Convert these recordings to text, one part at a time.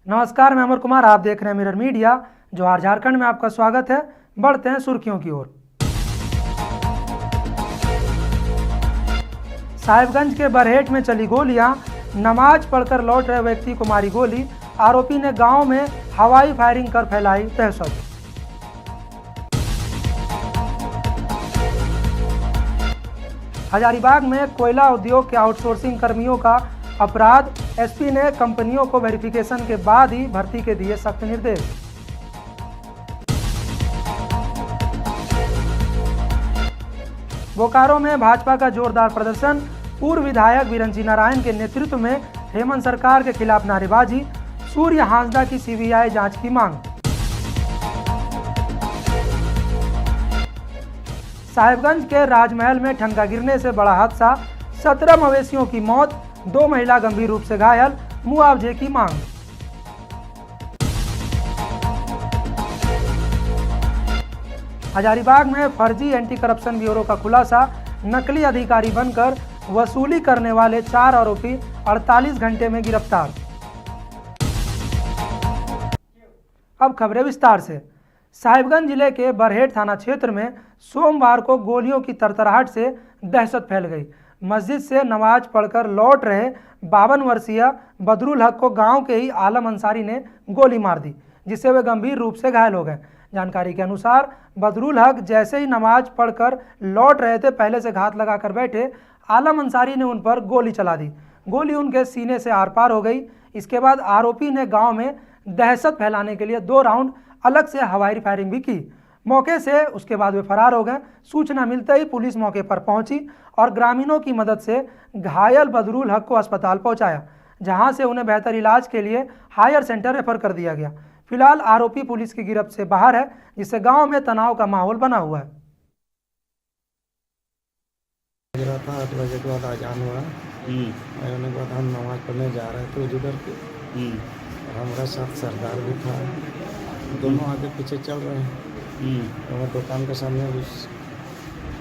नमस्कार, मैं अमर कुमार। आप देख रहे हैं मिरर मीडिया। जोहार झारखंड में आपका स्वागत है। बढ़ते हैं सुर्खियों की ओर। साहिबगंज के बरहेट में चली गोलियां, नमाज पढ़कर लौट रहे व्यक्ति को मारी गोली। आरोपी ने गांव में हवाई फायरिंग कर फैलाई दहशत। हजारीबाग में कोयला उद्योग के आउटसोर्सिंग कर्मियों का अपराध। एसपी ने कंपनियों को वेरिफिकेशन के बाद ही भर्ती के दिए सख्त निर्देश। बोकारो में भाजपा का जोरदार प्रदर्शन। पूर्व विधायक बिरंची नारायण के नेतृत्व में हेमंत सरकार के खिलाफ नारेबाजी। सूर्य हांसदा की सीबीआई जांच की मांग। साहिबगंज के राजमहल में ठनका गिरने से बड़ा हादसा। 17 मवेशियों की मौत, 2 महिला गंभीर रूप से घायल। मुआवजे की मांग। हजारीबाग में फर्जी एंटी करप्शन ब्यूरो का खुलासा। नकली अधिकारी बनकर वसूली करने वाले 4 आरोपी 48 घंटे में गिरफ्तार। अब खबरें विस्तार से। साहिबगंज जिले के बरहेट थाना क्षेत्र में सोमवार को गोलियों की तरतराहट से दहशत फैल गई। मस्जिद से नमाज पढ़कर लौट रहे 52 वर्षीय बदरुल हक को गांव के ही आलम अंसारी ने गोली मार दी, जिससे वे गंभीर रूप से घायल हो गए। जानकारी के अनुसार बदरुल हक जैसे ही नमाज पढ़कर लौट रहे थे, पहले से घात लगाकर बैठे आलम अंसारी ने उन पर गोली चला दी। गोली उनके सीने से आर पार हो गई। इसके बाद आरोपी ने गांव में दहशत फैलाने के लिए 2 राउंड अलग से हवाई फायरिंग भी की। मौके से उसके बाद वे फरार हो गए। सूचना मिलते ही पुलिस मौके पर पहुंची और ग्रामीणों की मदद से घायल बदरुल हक को अस्पताल पहुंचाया, जहां से उन्हें बेहतर इलाज के लिए हायर सेंटर रेफर कर दिया गया। फिलहाल आरोपी पुलिस की गिरफ्त से बाहर है, जिससे गांव में तनाव का माहौल बना हुआ है। 8 बजे के बाद अजान हुआ। आने के बाद हम नमाज पढ़ने जा रहे थे जिधर के। हमारा साथ सरदार भी था। दोनों आगे पीछे चल रहे हैं। हमारे दुकान के सामने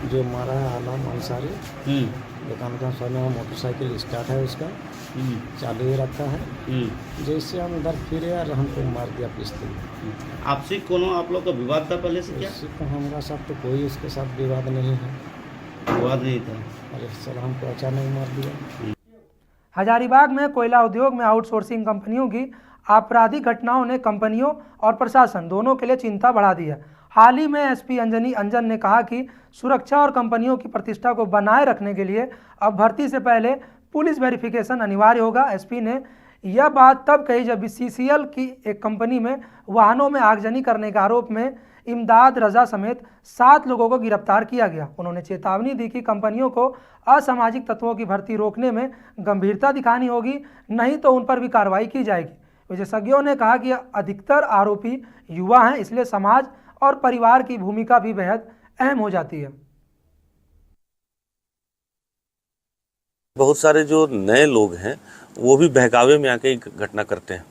जो मारा है आलम अंसारी, दुकान के सामने मोटरसाइकिल स्टार्ट है, उसका चालू ही रखा है। जैसे हम उधर फिरे और हमको मार दिया पिस्तौल। आपसी कोनो आप लोग का विवाद था पहले से क्या? तो हमारा साथ तो कोई उसके साथ विवाद नहीं है। विवाद नहीं था। अरे सर, हमको अचानक मार दिया। हजारीबाग में कोयला उद्योग में आउटसोर्सिंग कंपनियों की आपराधिक घटनाओं ने कंपनियों और प्रशासन दोनों के लिए चिंता बढ़ा दी है। हाल ही में एसपी अंजनी अंजन ने कहा कि सुरक्षा और कंपनियों की प्रतिष्ठा को बनाए रखने के लिए अब भर्ती से पहले पुलिस वेरिफिकेशन अनिवार्य होगा। एसपी ने यह बात तब कही जब सीसीएल की एक कंपनी में वाहनों में आगजनी करने के आरोप में इमदाद रजा समेत 7 लोगों को गिरफ्तार किया गया। उन्होंने चेतावनी दी कि कंपनियों को असामाजिक तत्वों की भर्ती रोकने में गंभीरता दिखानी होगी, नहीं तो उन पर भी कार्रवाई की जाएगी। विशेषज्ञों ने कहा कि अधिकतर आरोपी युवा हैं, इसलिए समाज और परिवार की भूमिका भी बेहद अहम हो जाती है। बहुत सारे जो नए लोग हैं वो भी बहकावे में आके घटना करते हैं।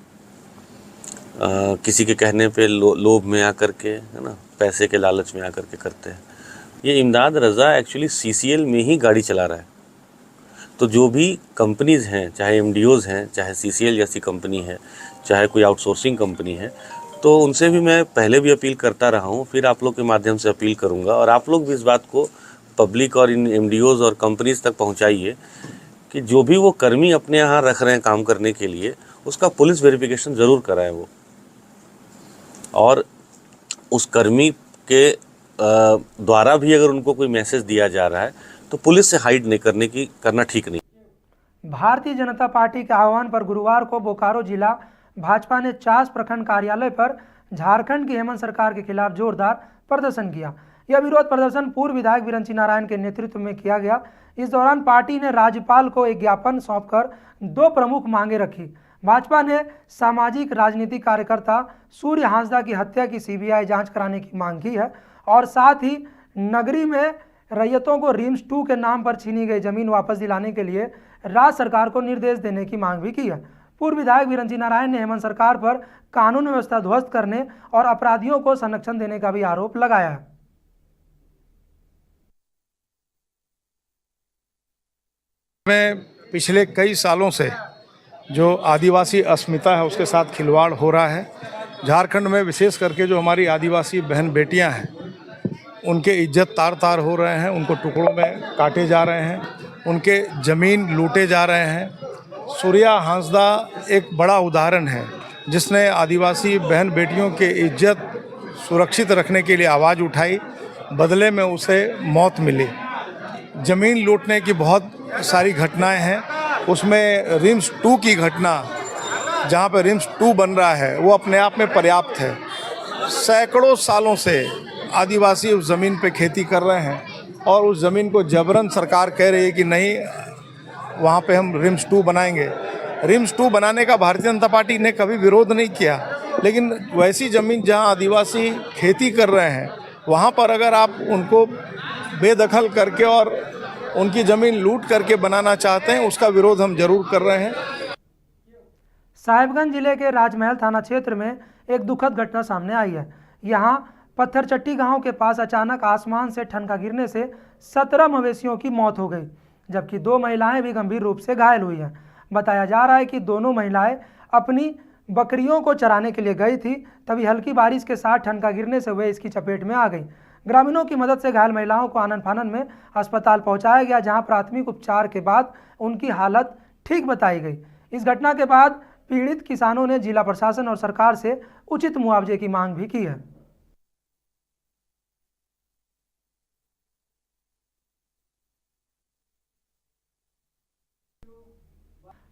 किसी के कहने पे लोभ में आकर के, है ना, पैसे के लालच में आकर के करते हैं। ये इमदाद रज़ा एक्चुअली सीसीएल में ही गाड़ी चला रहा है। तो जो भी कंपनीज़ हैं, चाहे एमडीओज़ हैं, चाहे सीसीएल जैसी कंपनी है, चाहे कोई आउटसोर्सिंग कंपनी है, तो उनसे भी मैं पहले भी अपील करता रहा हूँ, फिर आप लोग के माध्यम से अपील करूँगा। और आप लोग भी इस बात को पब्लिक और इन एमडीओज़ और कंपनीज़ तक पहुँचाइए कि जो भी वो कर्मी अपने यहाँ रख रहे हैं काम करने के लिए, उसका पुलिस वेरिफिकेशन ज़रूर कराएं वो। और उस कर्मी के द्वारा भी अगर उनको कोई मैसेज दिया जा रहा है तो पुलिस से हाइड नहीं करना ठीक नहीं। भारतीय जनता पार्टी के आह्वान पर गुरुवार को बोकारो जिला भाजपा ने चास प्रखंड कार्यालय पर झारखंड की हेमंत सरकार के खिलाफ जोरदार प्रदर्शन किया। यह विरोध प्रदर्शन पूर्व विधायक बिरंची नारायण के नेतृत्व में किया गया। इस दौरान पार्टी ने राज्यपाल को एक ज्ञापन सौंपकर 2 प्रमुख मांगे रखी। भाजपा ने सामाजिक राजनीतिक कार्यकर्ता सूर्य हांसदा की हत्या की सीबीआई जांच कराने की मांग की है और साथ ही नगरी में रैयतों को रिम्स 2 के नाम पर छीनी गई जमीन वापस दिलाने के लिए राज्य सरकार को निर्देश देने की मांग भी की है। पूर्व विधायक बिरंची नारायण ने हेमंत सरकार पर कानून व्यवस्था ध्वस्त करने और अपराधियों को संरक्षण देने का भी आरोप लगाया है। में पिछले कई सालों से जो आदिवासी अस्मिता है उसके साथ खिलवाड़ हो रहा है। झारखंड में विशेष करके जो हमारी आदिवासी बहन बेटियां हैं उनके इज्जत तार तार हो रहे हैं, उनको टुकड़ों में काटे जा रहे हैं, उनके ज़मीन लूटे जा रहे हैं। सूर्या हांसदा एक बड़ा उदाहरण है जिसने आदिवासी बहन बेटियों के इज्जत सुरक्षित रखने के लिए आवाज़ उठाई, बदले में उसे मौत मिली। ज़मीन लूटने की बहुत सारी घटनाएं हैं, उसमें रिम्स 2 की घटना जहां पर रिम्स 2 बन रहा है वो अपने आप में पर्याप्त है। सैकड़ों सालों से आदिवासी उस ज़मीन पे खेती कर रहे हैं और उस ज़मीन को जबरन सरकार कह रही है कि नहीं वहाँ पे हम रिम्स 2 बनाएंगे। रिम्स 2 बनाने का भारतीय जनता पार्टी ने कभी विरोध नहीं किया, लेकिन वैसी ज़मीन जहाँ आदिवासी खेती कर रहे हैं वहाँ पर अगर आप उनको बेदखल करके और उनकी ज़मीन लूट करके बनाना चाहते हैं, उसका विरोध हम जरूर कर रहे हैं। साहिबगंज जिले के राजमहल थाना क्षेत्र में एक दुखद घटना सामने आई है। यहाँ पत्थरचट्टी गांव के पास अचानक आसमान से ठनका गिरने से 17 मवेशियों की मौत हो गई, जबकि 2 महिलाएं भी गंभीर रूप से घायल हुई हैं। बताया जा रहा है कि दोनों महिलाएं अपनी बकरियों को चराने के लिए गई थी, तभी हल्की बारिश के साथ ठनका गिरने से वे इसकी चपेट में आ गई। ग्रामीणों की मदद से घायल महिलाओं को आनन फानन में अस्पताल पहुंचाया गया, जहां प्राथमिक उपचार के बाद उनकी हालत ठीक बताई गई। इस घटना के बाद पीड़ित किसानों ने जिला प्रशासन और सरकार से उचित मुआवजे की मांग भी की है।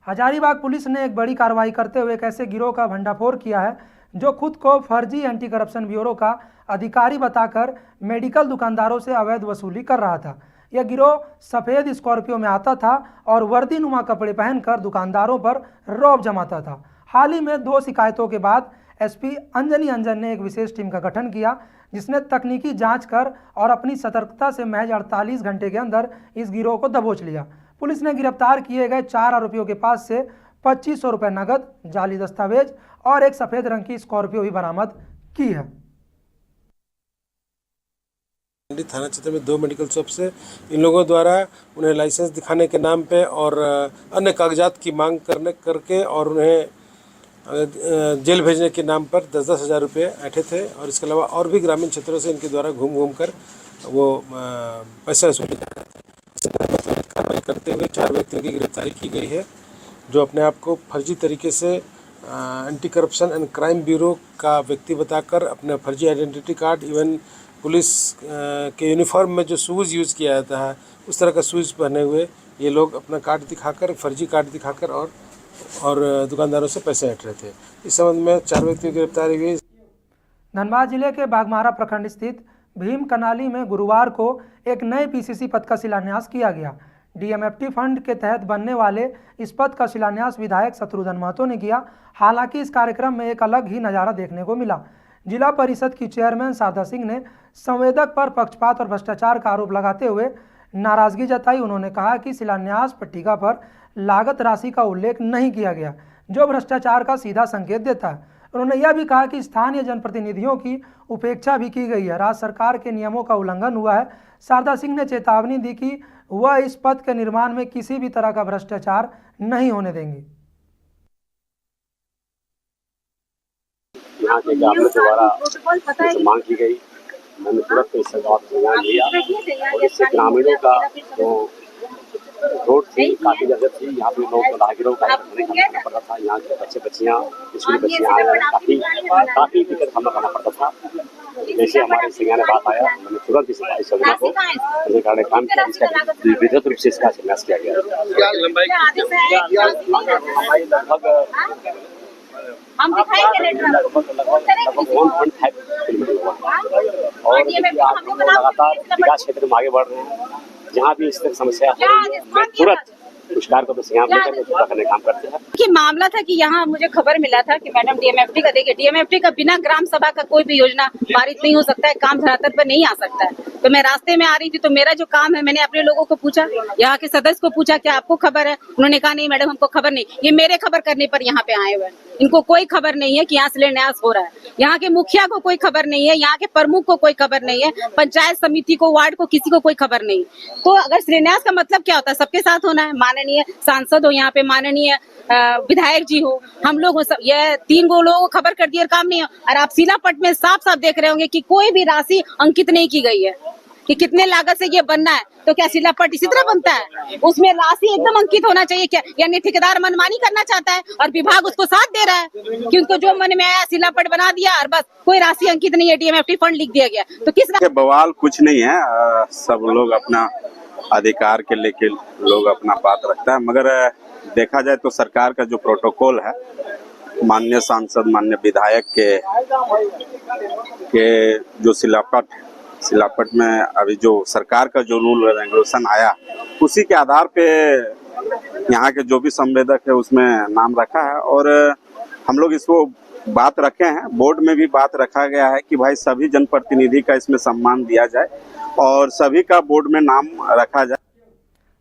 हजारीबाग पुलिस ने एक बड़ी कार्रवाई करते हुए एक ऐसे गिरोह का भंडाफोड़ किया है जो खुद को फर्जी एंटी करप्शन ब्यूरो का अधिकारी बताकर मेडिकल दुकानदारों से अवैध वसूली कर रहा था। यह गिरोह सफ़ेद स्कॉर्पियो में आता था और वर्दीनुमा कपड़े पहनकर दुकानदारों पर रौब जमाता था। हाल ही में 2 शिकायतों के बाद एसपी अंजनी अंजन ने एक विशेष टीम का गठन किया, जिसने तकनीकी जांच कर और अपनी सतर्कता से महज 48 घंटे के अंदर इस गिरोह को दबोच लिया। पुलिस ने गिरफ्तार किए गए 4 आरोपियों के पास से 2500 रुपये नगद, जाली दस्तावेज और एक सफ़ेद रंग की स्कॉर्पियो भी बरामद की है। थाना क्षेत्र में 2 मेडिकल शॉप से इन लोगों द्वारा उन्हें लाइसेंस दिखाने के नाम पे और अन्य कागजात की मांग करके और उन्हें जेल भेजने के नाम पर 10-10 हज़ार रुपये ऐंठे थे। और इसके अलावा और भी ग्रामीण क्षेत्रों से इनके द्वारा घूम कर वो पैसे वसूले जा रहे थे। कार्रवाई करते हुए 4 व्यक्तियों की गिरफ्तारी की गई है, जो अपने आप को फर्जी तरीके से anti corruption and crime bureau का व्यक्ति बताकर अपना फर्जी आइडेंटिटी कार्ड, इवन पुलिस के यूनिफॉर्म में जो शूज़ यूज़ किया जाता है उस तरह का शूज़ पहने हुए ये लोग अपना कार्ड दिखाकर, फर्जी कार्ड दिखाकर और दुकानदारों से पैसे ऐंठ रहे थे। इस संबंध में 4 व्यक्तियों की गिरफ्तारी हुई। धनबाद जिले के बाघमारा प्रखंड स्थित भीम कनाली में गुरुवार को एक नए पीसीसी पद का शिलान्यास किया गया। डीएमएफटी फंड के तहत बनने वाले इस पद का शिलान्यास विधायक शत्रुघ्न महतो ने किया। हालांकि इस कार्यक्रम में एक अलग ही नज़ारा देखने को मिला। जिला परिषद की चेयरमैन शारदा सिंह ने संवेदक पर पक्षपात और भ्रष्टाचार का आरोप लगाते हुए नाराजगी जताई। उन्होंने कहा कि शिलान्यास पट्टिका पर लागत राशि का उल्लेख नहीं किया गया, जो भ्रष्टाचार का सीधा संकेत देता है। उन्होंने यह भी कहा कि स्थानीय जनप्रतिनिधियों की उपेक्षा भी की गई है, राज्य सरकार के नियमों का उल्लंघन हुआ है। शारदा सिंह ने चेतावनी दी कि वह इस पद के निर्माण में किसी भी तरह का भ्रष्टाचार नहीं होने देंगी। यहाँ के ग्रामीणों द्वारा मांग की गई, मैंने तुरंत इस जवाब लिया और इससे ग्रामीणों का जो रोड थी काफी ज्यादा थी। यहाँ पे लोग राहगीरों का करना पड़ता था, यहाँ के बच्चे बच्चियाँ स्कूली बच्चियाँ काफी दिक्कत सामना करना पड़ता था। जैसे हमारे संज्ञान बात आया, मैंने तुरंत इस योजना को काम किया, जिसका विधिवत रूप से इसका शिलान्यास किया गया। लगभग 1.5 किलोमीटर हुआ और लगातार विकास क्षेत्र में आगे बढ़ रहे हैं। जहाँ भी इस तरह समस्या है मैं तुरंत पुरस्कार को करने काम करते हैं। कि मामला था कि यहाँ मुझे खबर मिला था कि मैडम डीएमएफटी का देखिए, डीएमएफटी का बिना ग्राम सभा का कोई भी योजना पारित नहीं हो सकता है, काम धरातल पर नहीं आ सकता है। तो मैं रास्ते में आ रही थी, तो मेरा जो काम है मैंने अपने लोगों को पूछा, यहाँ के सदस्य को पूछा क्या आपको खबर है। उन्होंने कहा नहीं मैडम हमको खबर नहीं। ये मेरे खबर करने पर यहाँ पे आए हुए हैं, इनको कोई खबर नहीं है कि यहाँ शिलान्यास हो रहा है। यहाँ के मुखिया को कोई खबर नहीं है, यहाँ के प्रमुख को कोई खबर नहीं है, पंचायत समिति को, वार्ड को, किसी को कोई खबर नहीं। तो अगर शिलान्यास का मतलब क्या होता है, सबके साथ होना है। माने माननीय सांसद हो, यहाँ पे माननीय विधायक जी हो, हम लोग हो, सब ये 3 लोगों को खबर कर दी और काम नहीं हो। और आप सिलापट में साफ साफ देख रहे होंगे कि कोई भी राशि अंकित नहीं की गई है कि कितने लागत से ये बनना है। तो क्या सिलापट इसी तरह बनता है? उसमें राशि एकदम अंकित होना चाहिए क्या? यानी ठेकेदार मनमानी करना चाहता है और विभाग उसको साथ दे रहा है कि उनको जो मन में आया सिलापट बना दिया और बस कोई राशि अंकित नहीं है, DMFT फंड लिख दिया गया। तो किस बवाल कुछ नहीं है, सब लोग अपना अधिकार के लेके लोग अपना बात रखता है, मगर देखा जाए तो सरकार का जो प्रोटोकॉल है, माननीय सांसद माननीय विधायक के जो सिलापट में अभी जो सरकार का जो रूल रेगुलेशन आया, उसी के आधार पे यहाँ के जो भी संवेदक है उसमें नाम रखा है। और हम लोग इसको बात रखे हैं, बोर्ड में भी बात रखा गया है कि भाई सभी जनप्रतिनिधि का इसमें सम्मान दिया जाए और सभी का बोर्ड में नाम रखा जाए।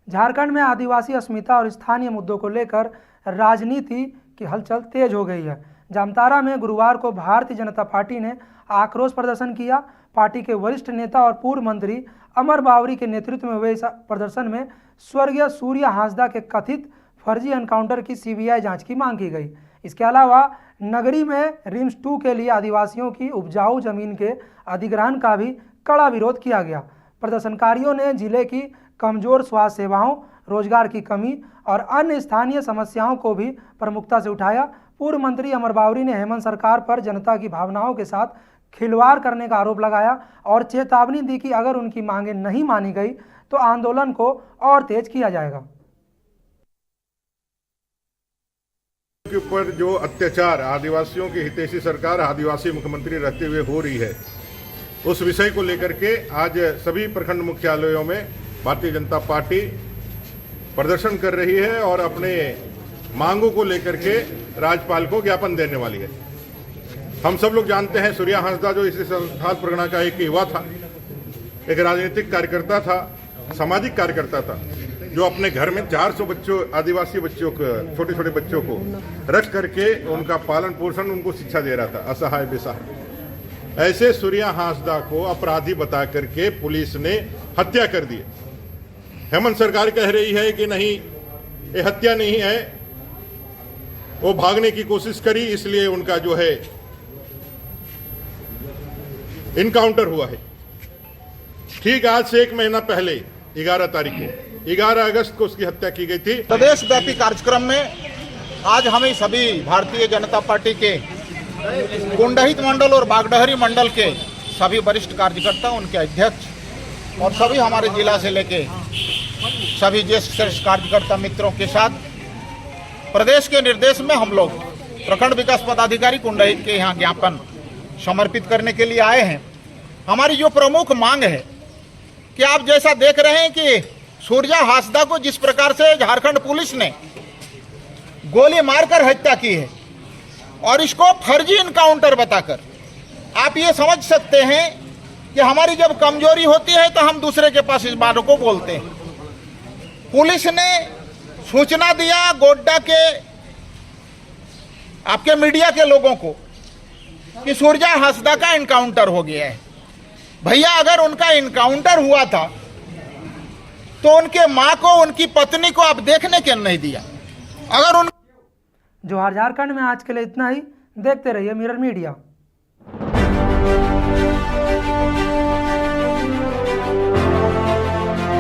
झारखंड में आदिवासी अस्मिता और स्थानीय मुद्दों को लेकर राजनीति की हलचल तेज हो गई है। जामताड़ा में गुरुवार को भारतीय जनता पार्टी ने आक्रोश प्रदर्शन किया। पार्टी के वरिष्ठ नेता और पूर्व मंत्री अमर बावरी के नेतृत्व में हुए इस प्रदर्शन में स्वर्गीय सूर्य हांसदा के कथित फर्जी एनकाउंटर की CBI जांच की मांग की गई। इसके अलावा नगरी में रिम्स 2 के लिए आदिवासियों की उपजाऊ जमीन के अधिग्रहण का भी कड़ा विरोध किया गया। प्रदर्शनकारियों ने जिले की कमजोर स्वास्थ्य सेवाओं, रोजगार की कमी और अन्य स्थानीय समस्याओं को भी प्रमुखता से उठाया। पूर्व मंत्री अमर बावरी ने हेमंत सरकार पर जनता की भावनाओं के साथ खिलवाड़ करने का आरोप लगाया और चेतावनी दी कि अगर उनकी मांगें नहीं मानी गई तो आंदोलन को और तेज किया जाएगा। के ऊपर जो अत्याचार आदिवासियों की हितैषी सरकार आदिवासी मुख्यमंत्री रहते हुए हो रही है, उस विषय को लेकर के आज सभी प्रखंड मुख्यालयों में भारतीय जनता पार्टी प्रदर्शन कर रही है और अपने मांगों को लेकर के राज्यपाल को ज्ञापन देने वाली है। हम सब लोग जानते हैं सूर्य हांसदा जो इस संथाल परगना का एक युवा था, एक राजनीतिक कार्यकर्ता था, सामाजिक कार्यकर्ता था, जो अपने घर में 400 बच्चों आदिवासी बच्चों को, छोटे छोटे बच्चों को रख करके उनका पालन पोषण, उनको शिक्षा दे रहा था, असहाय बेसहाय। ऐसे सूर्य हांसदा को अपराधी बता करके पुलिस ने हत्या कर दी। हेमंत सरकार कह रही है कि नहीं, ये हत्या नहीं है, वो भागने की कोशिश करी इसलिए उनका जो है इनकाउंटर हुआ है। ठीक आज से 1 महीना पहले 11 तारीख को 11 अगस्त को उसकी हत्या की गई थी। प्रदेश व्यापी कार्यक्रम में आज हमें सभी भारतीय जनता पार्टी के कुंडहित मंडल और बागडहरी मंडल के सभी वरिष्ठ कार्यकर्ता, उनके अध्यक्ष और सभी हमारे जिला से लेके सभी ज्येष्ठ कार्यकर्ता मित्रों के साथ प्रदेश के निर्देश में हम लोग प्रखंड विकास पदाधिकारी कुंडहित के यहाँ ज्ञापन समर्पित करने के लिए आए हैं। हमारी जो प्रमुख मांग है कि आप जैसा देख रहे हैं कि सूर्य हांसदा को जिस प्रकार से झारखंड पुलिस ने गोली मारकर हत्या की है और इसको फर्जी इनकाउंटर बताकर, आप ये समझ सकते हैं कि हमारी जब कमजोरी होती है तो हम दूसरे के पास इस बातों को बोलते हैं। पुलिस ने सूचना दिया गोड्डा के आपके मीडिया के लोगों को कि सूर्य हांसदा का इनकाउंटर हो गया है। भैया, अगर उनका इनकाउंटर हुआ था तो उनके मां को, उनकी पत्नी को आप देखने क्यों नहीं दिया? अगर उन जोहार झारखंड में आज के लिए इतना ही। देखते रहिए मिरर मीडिया।